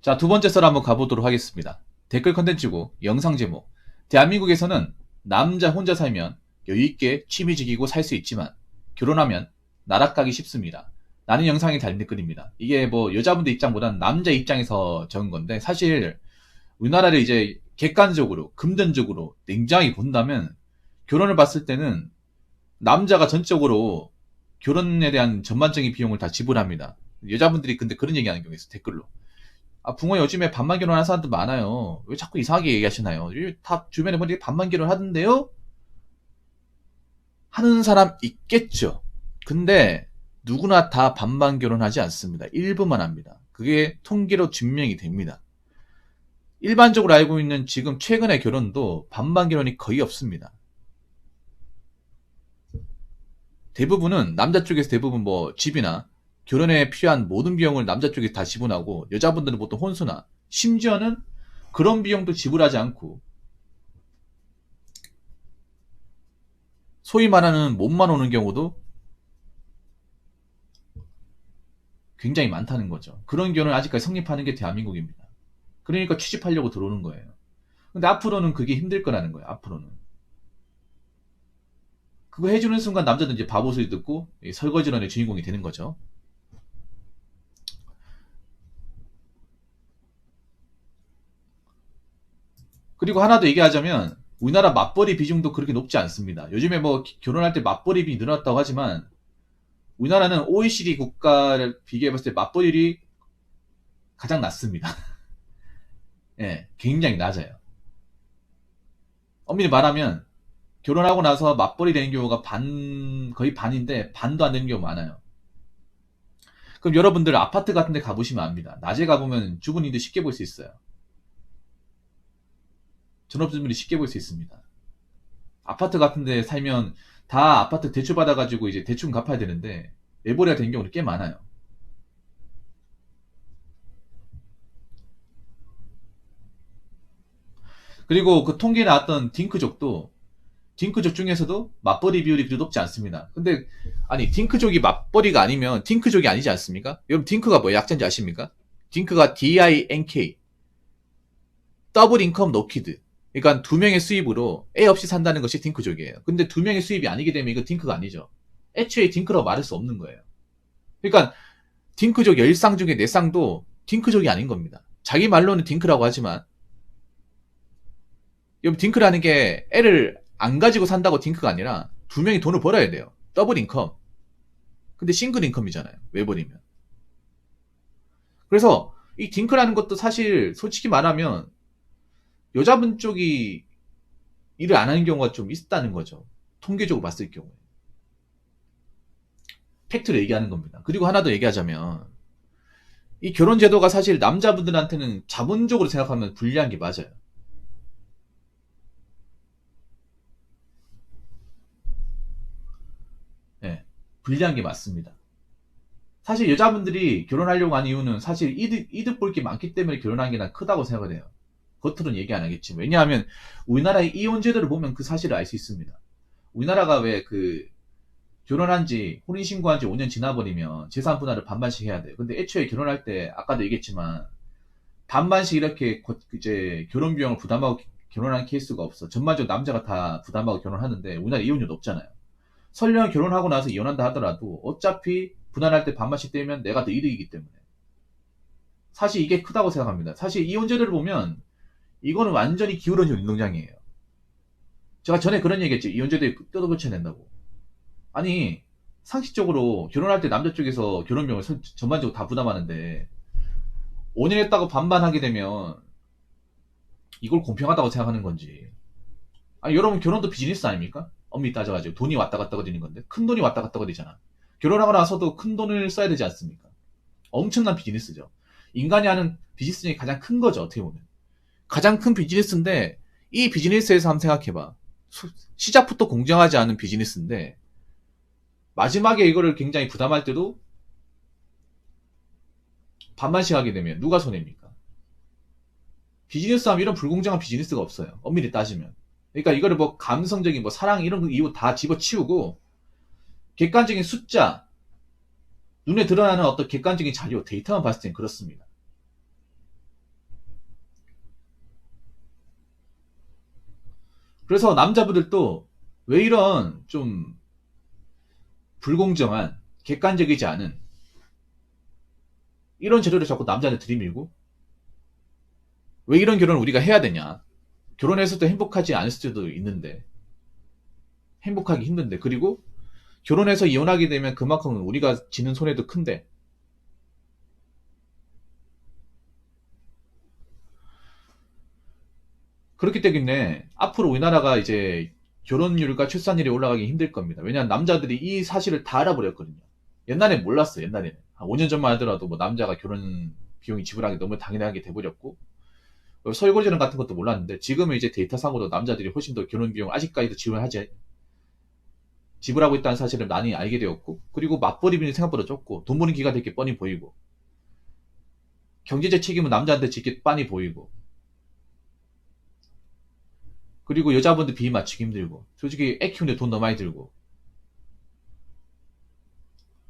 자, 두 번째 썰 한번 가보도록 하겠습니다. 댓글 컨텐츠고 영상 제목. 대한민국에서는 남자 혼자 살면 여유있게 취미 즐기고 살 수 있지만 결혼하면 나락가기 쉽습니다. 라는 영상이 달린 댓글입니다. 이게 뭐 여자분들 입장보다는 남자 입장에서 적은 건데, 사실 우리나라를 이제 객관적으로 금전적으로 냉정하게 본다면 결혼을 봤을 때는 남자가 전적으로 결혼에 대한 전반적인 비용을 다 지불합니다. 여자분들이 근데 그런 얘기하는 경우가 있어, 댓글로. 아, 붕어 요즘에 반만 결혼하는 사람들 많아요. 왜 자꾸 이상하게 얘기하시나요? 다 주변에 보니 반만 결혼하던데요? 하는 사람 있겠죠. 근데 누구나 다 반반 결혼하지 않습니다. 일부만 합니다. 그게 통계로 증명이 됩니다. 일반적으로 알고 있는 지금 최근의 결혼도 반반 결혼이 거의 없습니다. 대부분은 남자 쪽에서 대부분 뭐 집이나 결혼에 필요한 모든 비용을 남자 쪽이 다 지불하고, 여자분들은 보통 혼수나 심지어는 그런 비용도 지불하지 않고 소위 말하는 몸만 오는 경우도 굉장히 많다는 거죠. 그런 결혼이 아직까지 성립하는 게 대한민국입니다. 그러니까 취직하려고 들어오는 거예요. 근데 앞으로는 그게 힘들 거라는 거예요. 앞으로는. 그거 해주는 순간 남자들 이제 바보 소리 듣고 설거지론의 주인공이 되는 거죠. 그리고 하나 더 얘기하자면 우리나라 맞벌이 비중도 그렇게 높지 않습니다. 요즘에 뭐 결혼할 때 맞벌이 비중이 늘어났다고 하지만 우리나라는 OECD 국가를 비교해봤을 때 맞벌이율이 가장 낮습니다. 예, 굉장히 낮아요. 엄밀히 말하면 결혼하고 나서 맞벌이 되는 경우가 거의 반인데 반도 안 되는 경우가 많아요. 그럼 여러분들 아파트 같은 데 가보시면 압니다. 낮에 가보면 주부님들 쉽게 볼 수 있어요. 전업주부님들이 쉽게 볼 수 있습니다. 아파트 같은 데 살면 다 아파트 대출 받아가지고 이제 대충 갚아야 되는데 외벌이가 된 경우는 꽤 많아요. 그리고 그 통계에 나왔던 딩크족 중에서도 맞벌이 비율이 그리 높지 않습니다. 근데 아니, 딩크족이 맞벌이가 아니면 딩크족이 아니지 않습니까? 여러분, 딩크가 뭐 약자인지 아십니까? 딩크가 DINK, 더블 인컴 노 키드. 그러니까 두 명의 수입으로 애 없이 산다는 것이 딩크족이에요. 근데 두 명의 수입이 아니게 되면 이거 딩크가 아니죠. 애초에 딩크라고 말할 수 없는 거예요. 그러니까 딩크족 10쌍 중에 4쌍도 딩크족이 아닌 겁니다. 자기 말로는 딩크라고 하지만, 여러분, 딩크라는 게 애를 안 가지고 산다고 딩크가 아니라 두 명이 돈을 벌어야 돼요. 더블 인컴. 근데 싱글 인컴이잖아요. 외벌이면. 그래서 이 딩크라는 것도 사실 솔직히 말하면 여자분 쪽이 일을 안 하는 경우가 좀 있다는 거죠. 통계적으로 봤을 경우에. 팩트를 얘기하는 겁니다. 그리고 하나 더 얘기하자면 이 결혼 제도가 사실 남자분들한테는 자본적으로 생각하면 불리한 게 맞아요. 예, 불리한 게 맞습니다. 사실 여자분들이 결혼하려고 하는 이유는 사실 이득 볼 게 많기 때문에 결혼하는 게 난 크다고 생각을 해요. 겉으로는 얘기 안 하겠지만. 왜냐하면 우리나라의 이혼 제도를 보면 그 사실을 알 수 있습니다. 우리나라가 왜 결혼한 지, 혼인신고한 지 5년 지나버리면 재산 분할을 반반씩 해야 돼요. 근데 애초에 결혼할 때, 아까도 얘기했지만, 반반씩 이렇게 이제 결혼 비용을 부담하고 결혼하는 케이스가 없어. 전반적으로 남자가 다 부담하고 결혼하는데, 우리나라 이혼율 높잖아요. 설령 결혼하고 나서 이혼한다 하더라도, 어차피 분할할 때 반반씩 떼면 내가 더 이득이기 때문에. 사실 이게 크다고 생각합니다. 사실 이혼제도를 보면, 이거는 완전히 기울어진 운동장이에요. 제가 전에 그런 얘기 했지. 이혼제도에 뜯어고쳐야 된다고. 아니, 상식적으로 결혼할 때 남자 쪽에서 결혼비용을 전반적으로 다 부담하는데 5년 했다고 반반 하게 되면 이걸 공평하다고 생각하는 건지. 아니, 여러분, 결혼도 비즈니스 아닙니까? 엄밀히 따져가지고 돈이 왔다 갔다 거리는 건데 큰 돈이 왔다 갔다 거리잖아. 결혼하고 나서도 큰 돈을 써야 되지 않습니까? 엄청난 비즈니스죠. 인간이 하는 비즈니스 중에 가장 큰 거죠, 어떻게 보면. 가장 큰 비즈니스인데 이 비즈니스에서 한번 생각해봐. 시작부터 공정하지 않은 비즈니스인데 마지막에 이거를 굉장히 부담할 때도 반반씩 하게 되면 누가 손해입니까? 비즈니스 하면 이런 불공정한 비즈니스가 없어요. 엄밀히 따지면. 그러니까 이거를 뭐 감성적인 뭐 사랑 이런 이유 다 집어치우고 객관적인 숫자, 눈에 드러나는 어떤 객관적인 자료, 데이터만 봤을 땐 그렇습니다. 그래서 남자분들도 왜 이런 좀 불공정한, 객관적이지 않은 이런 재료를 자꾸 남자한테 들이밀고, 왜 이런 결혼을 우리가 해야 되냐. 결혼해서도 행복하지 않을 수도 있는데, 행복하기 힘든데, 그리고 결혼해서 이혼하게 되면 그만큼 우리가 지는 손해도 큰데, 그렇기 때문에 앞으로 우리나라가 이제 결혼율과 출산율이 올라가기 힘들 겁니다. 왜냐하면 남자들이 이 사실을 다 알아버렸거든요. 옛날엔 몰랐어요. 옛날에는 한 5년 전만 하더라도 뭐 남자가 결혼 비용이 지불하기 너무 당연하게 돼버렸고, 설거지는 같은 것도 몰랐는데, 지금은 이제 데이터상으로 남자들이 훨씬 더 결혼 비용 아직까지도 지불하고 있다는 사실을 많이 알게 되었고, 그리고 맞벌이 비율이 생각보다 적고, 돈 버는 기가 되게 뻔히 보이고, 경제적 책임은 남자한테 짓게 빤히 보이고, 그리고 여자분들 비위 맞추기 힘들고, 솔직히 애 키우는데 돈 너무 많이 들고,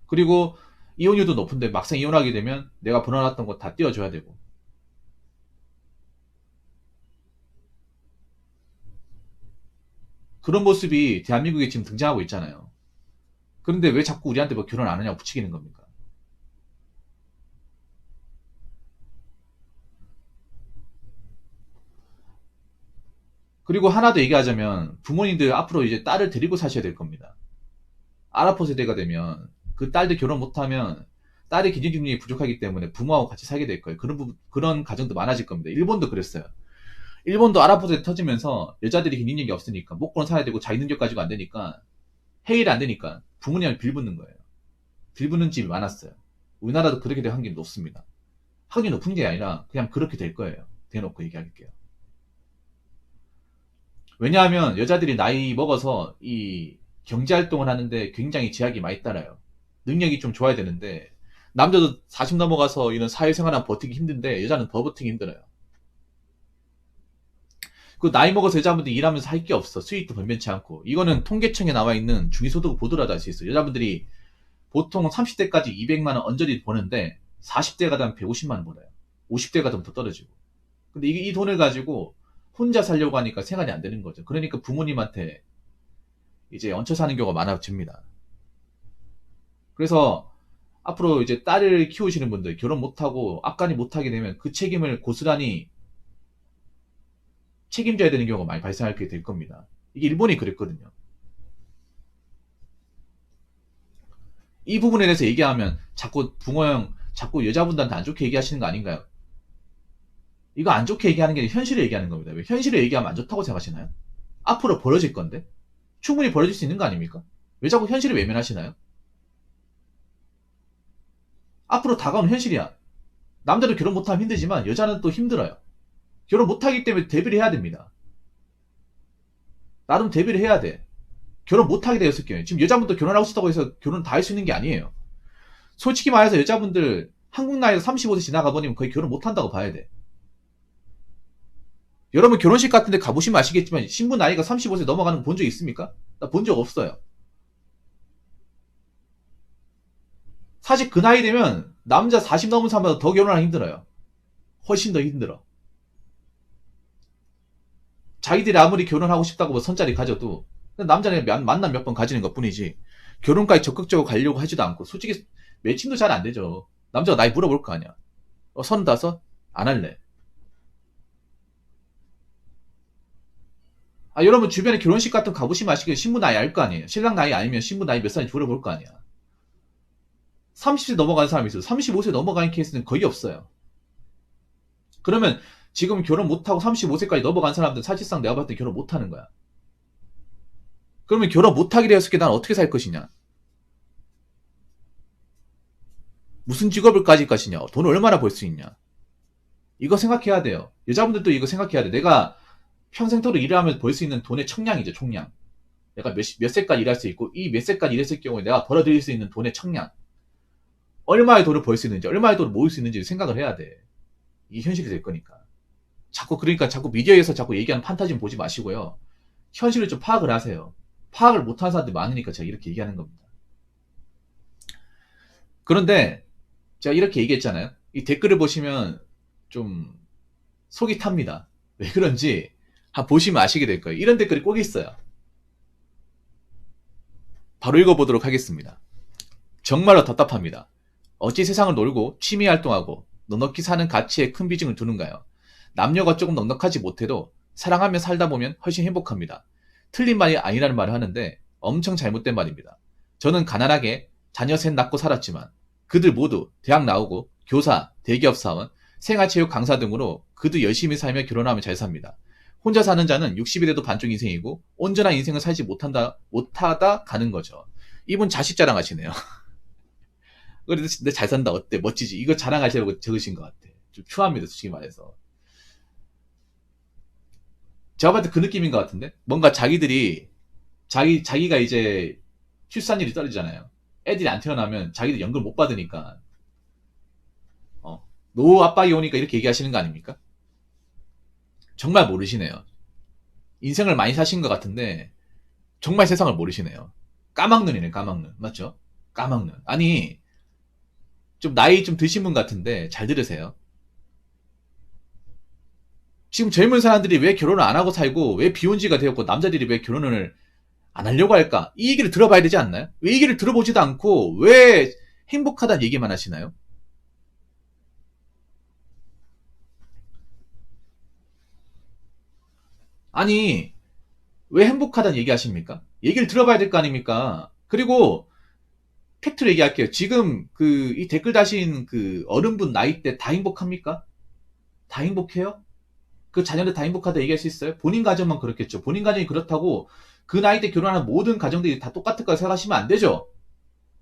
그리고 이혼율도 높은데 막상 이혼하게 되면 내가 벌어놨던 거 다 떼어줘야 되고, 그런 모습이 대한민국에 지금 등장하고 있잖아요. 그런데 왜 자꾸 우리한테 뭐 결혼 안 하냐고 부추기는 겁니까? 그리고 하나 더 얘기하자면, 부모님들 앞으로 이제 딸을 데리고 사셔야 될 겁니다. 아랍포 세대가 되면 그 딸들 결혼 못하면 딸의 기준 능력이 부족하기 때문에 부모하고 같이 살게 될 거예요. 그런 가정도 많아질 겁니다. 일본도 그랬어요. 일본도 아랍포 세대 터지면서 여자들이 기준 능력이 없으니까 목권 사야 되고 자기 능력 가지고 안 되니까, 해일 안 되니까 부모님한테 빌붙는 거예요. 빌붙는 집이 많았어요. 우리나라도 그렇게 될 확률이 높습니다. 확률이 높은 게 아니라 그냥 그렇게 될 거예요. 대놓고 얘기할게요. 왜냐하면 여자들이 나이 먹어서 이 경제활동을 하는데 굉장히 제약이 많이 따라요. 능력이 좀 좋아야 되는데, 남자도 40 넘어가서 이런 사회생활은 버티기 힘든데 여자는 더 버티기 힘들어요. 그 나이 먹어서 여자분들이 일하면서 할 게 없어. 수익도 변변치 않고. 이거는 통계청에 나와 있는 중위소득 보도라도 알 수 있어요. 여자분들이 보통 30대까지 200만 원 언저리 버는데 40대가 되면 150만 원 벌어요. 50대가 되면 더 떨어지고. 근데 이 돈을 가지고 혼자 살려고 하니까 생활이 안 되는 거죠. 그러니까 부모님한테 이제 얹혀 사는 경우가 많아집니다. 그래서 앞으로 이제 딸을 키우시는 분들, 결혼 못하고 앞간이 못하게 되면 그 책임을 고스란히 책임져야 되는 경우가 많이 발생하게 될 겁니다. 이게 일본이 그랬거든요. 이 부분에 대해서 얘기하면 자꾸 붕어형, 자꾸 여자분들한테 안 좋게 얘기하시는 거 아닌가요? 이거 안 좋게 얘기하는 게 아니라 현실을 얘기하는 겁니다. 왜 현실을 얘기하면 안 좋다고 생각하시나요? 앞으로 벌어질 건데? 충분히 벌어질 수 있는 거 아닙니까? 왜 자꾸 현실을 외면하시나요? 앞으로 다가오는 현실이야. 남자도 결혼 못하면 힘들지만 여자는 또 힘들어요. 결혼 못하기 때문에 대비를 해야 됩니다. 나름 대비를 해야 돼. 결혼 못하게 되었을 경우에. 지금 여자분도 결혼하고 싶다고 해서 결혼 다 할 수 있는 게 아니에요. 솔직히 말해서 여자분들 한국 나이에서 35세 지나가 버리면 거의 결혼 못한다고 봐야 돼. 여러분 결혼식 같은 데 가보시면 아시겠지만 신부 나이가 35세 넘어가는 거 본 적 있습니까? 나 본 적 없어요. 사실 그 나이 되면 남자 40 넘은 사람보다 더 결혼하기 힘들어요. 훨씬 더 힘들어. 자기들이 아무리 결혼하고 싶다고 뭐 선자리 가져도 남자는 만남 몇 번 가지는 것 뿐이지 결혼까지 적극적으로 가려고 하지도 않고, 솔직히 매칭도 잘 안 되죠. 남자가 나이 물어볼 거 아니야. 35? 안 할래. 아, 여러분 주변에 결혼식 같은 거 가보시면 아시겠지만 신부 나이 알 거 아니에요. 신랑 나이 아니면 신부 나이 몇 살인지 물어볼 거 아니야. 30세 넘어가는 사람이 있어요. 35세 넘어가는 케이스는 거의 없어요. 그러면 지금 결혼 못하고 35세까지 넘어간 사람들은 사실상 내가 봤을 때 결혼 못하는 거야. 그러면 결혼 못하게 되었을 때 난 어떻게 살 것이냐? 무슨 직업을 가질 것이냐? 돈을 얼마나 벌 수 있냐? 이거 생각해야 돼요. 여자분들도 이거 생각해야 돼. 내가 평생토록 일을 하면서 벌 수 있는 돈의 청량이죠, 총량. 내가 몇 세까지 일할 수 있고, 이 몇 세까지 일했을 경우에 내가 벌어들일 수 있는 돈의 청량. 얼마의 돈을 벌 수 있는지, 얼마의 돈을 모을 수 있는지 생각을 해야 돼. 이게 현실이 될 거니까. 그러니까 자꾸 미디어에서 자꾸 얘기하는 판타지는 보지 마시고요. 현실을 좀 파악을 하세요. 파악을 못하는 사람들이 많으니까 제가 이렇게 얘기하는 겁니다. 그런데 제가 이렇게 얘기했잖아요. 이 댓글을 보시면 좀 속이 탑니다. 왜 그런지 보시면 아시게 될 거예요. 이런 댓글이 꼭 있어요. 바로 읽어보도록 하겠습니다. 정말로 답답합니다. 어찌 세상을 놀고 취미 활동하고 넉넉히 사는 가치에 큰 비중을 두는가요? 남녀가 조금 넉넉하지 못해도 사랑하며 살다 보면 훨씬 행복합니다. 틀린 말이 아니라는 말을 하는데 엄청 잘못된 말입니다. 저는 가난하게 자녀 셋 낳고 살았지만 그들 모두 대학 나오고 교사, 대기업 사원, 생활체육 강사 등으로 그도 열심히 살며 결혼하며 잘 삽니다. 혼자 사는 자는 60이 돼도 반쪽 인생이고 온전한 인생을 살지 못하다 가는 거죠. 이분 자식 자랑하시네요. 근데 잘 산다 어때 멋지지 이거 자랑하시려고 적으신 것 같아. 좀 추합니다 솔직히 말해서. 제가 봤을 때 그 느낌인 것 같은데 뭔가 자기들이 자기가 이제 출산율이 떨어지잖아요. 애들이 안 태어나면 자기들 연금 못 받으니까 노후 압박이 오니까 이렇게 얘기하시는 거 아닙니까? 정말 모르시네요. 인생을 많이 사신 것 같은데 정말 세상을 모르시네요. 까막눈이네 까막눈 맞죠? 까막눈. 아니 좀 나이 좀 드신 분 같은데 잘 들으세요. 지금 젊은 사람들이 왜 결혼을 안 하고 살고 왜 비혼지가 되었고 남자들이 왜 결혼을 안 하려고 할까? 이 얘기를 들어봐야 되지 않나요? 왜 이 얘기를 들어보지도 않고 왜 행복하다는 얘기만 하시나요? 아니 왜 행복하다는 얘기 하십니까? 얘기를 들어봐야 될 거 아닙니까? 그리고 팩트로 얘기할게요. 지금 이 댓글 다신 그 어른분 나이대 다 행복합니까? 다 행복해요? 그 자녀들 다 행복하다 얘기할 수 있어요? 본인 가정만 그렇겠죠. 본인 가정이 그렇다고 그 나이 때 결혼하는 모든 가정들이 다 똑같을 거라 생각하시면 안 되죠.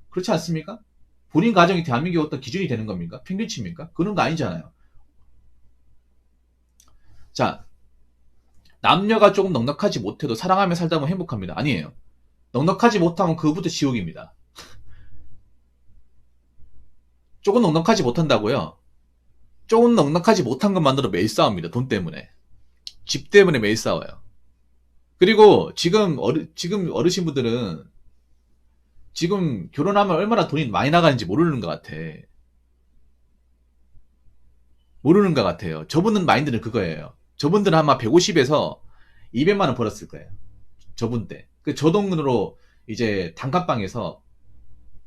그렇지 않습니까? 본인 가정이 대한민국의 어떤 기준이 되는 겁니까? 평균치입니까? 그런 거 아니잖아요. 자, 남녀가 조금 넉넉하지 못해도 사랑하며 살다 보면 행복합니다. 아니에요. 넉넉하지 못하면 그부터 지옥입니다. 조금 넉넉하지 못한다고요? 조금 넉넉하지 못한 것만으로 매일 싸웁니다. 돈 때문에. 집 때문에 매일 싸워요. 그리고 지금 어르신분들은 지금 결혼하면 얼마나 돈이 많이 나가는지 모르는 것 같아. 모르는 것 같아요. 저분은 마인드는 그거예요. 저분들은 아마 150에서 200만 원 벌었을 거예요. 저분 때. 저 돈으로 이제 단칸방에서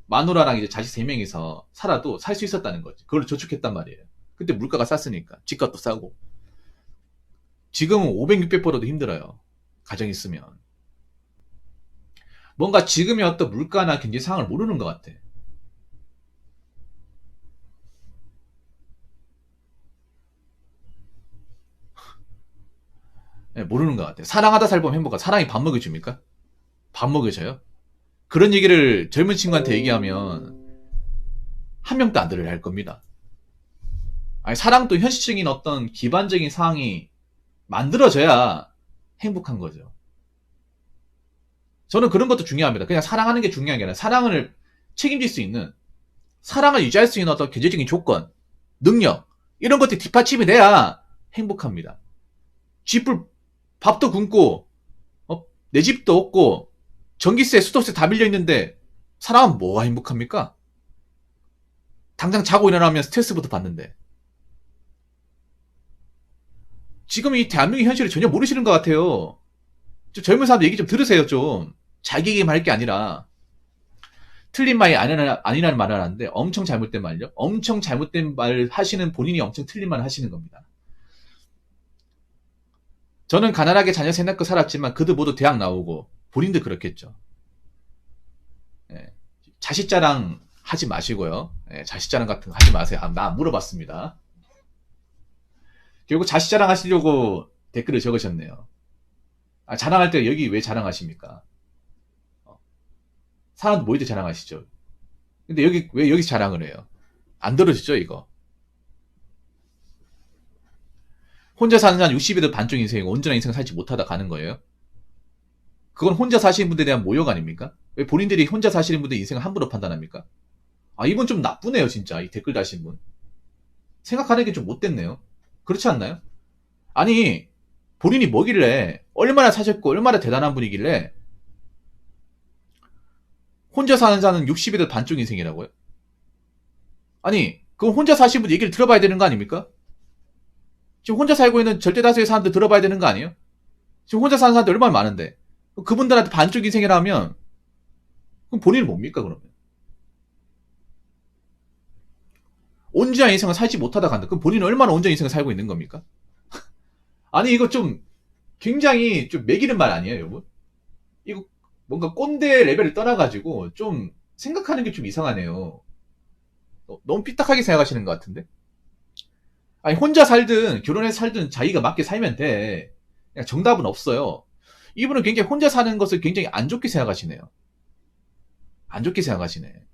마누라랑 이제 자식 3명이서 살아도 살 수 있었다는 거지. 그걸 저축했단 말이에요. 그때 물가가 쌌으니까. 집값도 싸고. 지금은 500, 600 벌어도 힘들어요. 가정 있으면. 뭔가 지금의 어떤 물가나 경제 상황을 모르는 것 같아. 네, 모르는 것 같아요. 사랑하다 살보면 행복하다. 사랑이 밥 먹여줍니까? 밥 먹여줘요? 그런 얘기를 젊은 친구한테 얘기하면 한 명도 안 들으려 할 겁니다. 아니, 사랑도 현실적인 어떤 기반적인 상황이 만들어져야 행복한 거죠. 저는 그런 것도 중요합니다. 그냥 사랑하는 게 중요한 게 아니라 사랑을 책임질 수 있는, 사랑을 유지할 수 있는 어떤 경제적인 조건, 능력, 이런 것들이 뒷받침이 돼야 행복합니다. 집을, 밥도 굶고, 내 집도 없고, 전기세, 수도세 다 밀려있는데, 사람은 뭐가 행복합니까? 당장 자고 일어나면 스트레스부터 받는데. 지금 이 대한민국의 현실을 전혀 모르시는 것 같아요. 좀 젊은 사람들 얘기 좀 들으세요, 좀. 자기 얘기만 할 게 아니라. 틀린 말이 아니라는 말을 하는데 엄청 잘못된 말이요. 엄청 잘못된 말 하시는 본인이 엄청 틀린 말을 하시는 겁니다. 저는 가난하게 자녀 셋 낳고 살았지만 그들 모두 대학 나오고 본인도 그렇겠죠. 예. 자식 자랑 하지 마시고요. 예, 자식 자랑 같은 거 하지 마세요. 나 안 물어봤습니다. 결국 자식 자랑 하시려고 댓글을 적으셨네요. 자랑할 때 여기 왜 자랑하십니까? 사람도 모일 때 자랑하시죠. 근데 왜 여기서 자랑을 해요? 안 들어지죠, 이거? 혼자 사는 한 60에도 반쪽 인생이고 온전한 인생을 살지 못하다 가는 거예요? 그건 혼자 사시는 분들에 대한 모욕 아닙니까? 왜 본인들이 혼자 사시는 분들 인생을 함부로 판단합니까? 이건 좀 나쁘네요, 진짜. 이 댓글 다신 분. 생각하는 게 좀 못됐네요. 그렇지 않나요? 아니, 본인이 뭐길래, 얼마나 사셨고, 얼마나 대단한 분이길래, 혼자 사는 자는 60에도 반쪽 인생이라고요? 아니, 그럼 혼자 사신 분 얘기를 들어봐야 되는 거 아닙니까? 지금 혼자 살고 있는 절대 다수의 사람들 들어봐야 되는 거 아니에요? 지금 혼자 사는 사람들 얼마나 많은데. 그분들한테 반쪽 인생이라면, 그럼 본인은 뭡니까, 그러면? 온전한 인생을 살지 못하다 간다. 그럼 본인은 얼마나 온전한 인생을 살고 있는 겁니까? 아니, 이거 좀, 굉장히 좀 매기는 말 아니에요, 여러분? 이거 뭔가 꼰대 레벨을 떠나가지고 좀 생각하는 게 좀 이상하네요. 너무 삐딱하게 생각하시는 것 같은데? 아니, 혼자 살든 결혼해서 살든 자기가 맞게 살면 돼. 그냥 정답은 없어요. 이분은 굉장히 혼자 사는 것을 굉장히 안 좋게 생각하시네요. 안 좋게 생각하시네.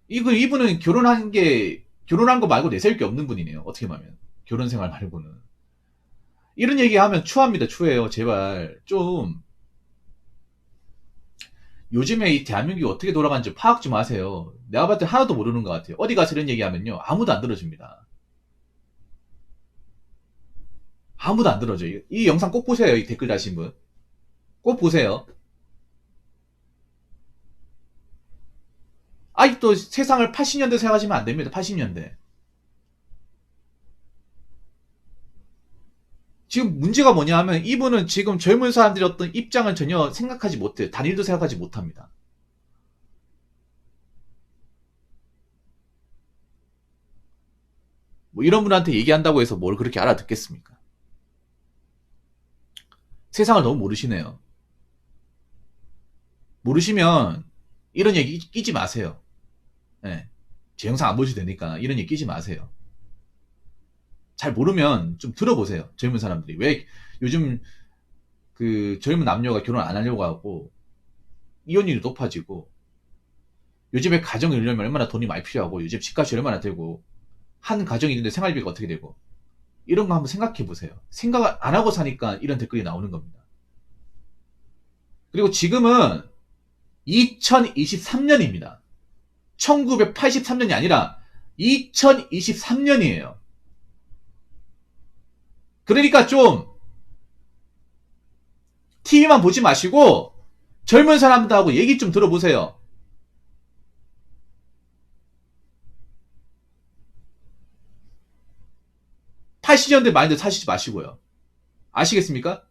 이분은 결혼한 거 말고 내세울 게 없는 분이네요. 어떻게 보면. 결혼 생활 말고는. 이런 얘기하면 추합니다. 추해요. 제발. 좀, 요즘에 이 대한민국이 어떻게 돌아가는지 파악 좀 하세요. 내가 봤을 때 하나도 모르는 것 같아요. 어디 가서 이런 얘기하면요. 아무도 안 들어줍니다. 아무도 안 들어줘요. 이 영상 꼭 보세요. 이 댓글 다신 분. 꼭 보세요. 아직도 세상을 80년대 생각하시면 안 됩니다. 80년대. 지금 문제가 뭐냐 하면 이분은 지금 젊은 사람들의 어떤 입장을 전혀 생각하지 못해요. 단일도 생각하지 못합니다. 뭐 이런 분한테 얘기한다고 해서 뭘 그렇게 알아듣겠습니까? 세상을 너무 모르시네요. 모르시면 이런 얘기 끼지 마세요. 네. 제 영상 안 보셔도 되니까 이런 얘기 끼지 마세요. 잘 모르면 좀 들어보세요. 젊은 사람들이. 왜 요즘 그 젊은 남녀가 결혼 안 하려고 하고 이혼율이 높아지고 요즘에 가정을 이루려면 얼마나 돈이 많이 필요하고 요즘 집값이 얼마나 되고 한 가정이 있는데 생활비가 어떻게 되고 이런 거 한번 생각해 보세요. 생각을 안 하고 사니까 이런 댓글이 나오는 겁니다. 그리고 지금은 2023년입니다. 1983년이 아니라 2023년이에요. 그러니까 좀 TV만 보지 마시고 젊은 사람들하고 얘기 좀 들어보세요. 80년대 마인드 사시지 마시고요. 아시겠습니까?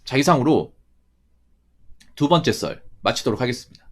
자, 이상으로 두 번째 썰 마치도록 하겠습니다.